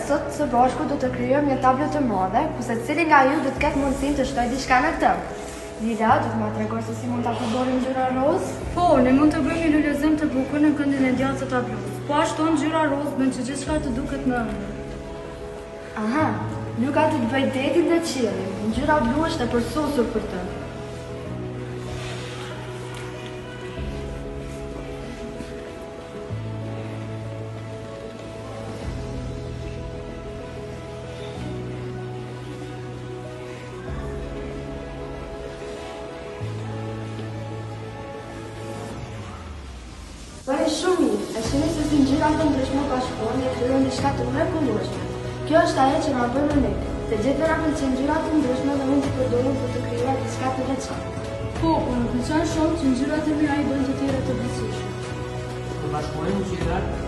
sot së bashku do të krijojmë një tablet të madhe, ku secili nga ju do të ketë mundësinë të shtojë diçka në këtë. Lila, do të më tregosh se si mund ta përdorim ngjyra roz? Po, ne mund të bëjmë një lulezim të bukur në këndin e djathtë të tablos. Po ashtu ngjyra roz bën që gjithçka të duket në ëndër. Aha, nuk ka të bëjë detin dhe qiellin. Ngjyra blu është e përsosur për të. Bëri shumë mirë, e shihni se si ngjyrat të ndryshme bashkohen dhe krijojnë diçka të mrekullueshme. Kjo është ajo që na bën ne, se gjithë na pëlqejnë ngjyrat të ndryshme dhe mund t'i përdorim për të krijuar diçka të veçantë. Po, më pëlqen shumë që ngjyrat e mia i bëjnë të tjerët të besueshme. Të bashkojmë ngjyrat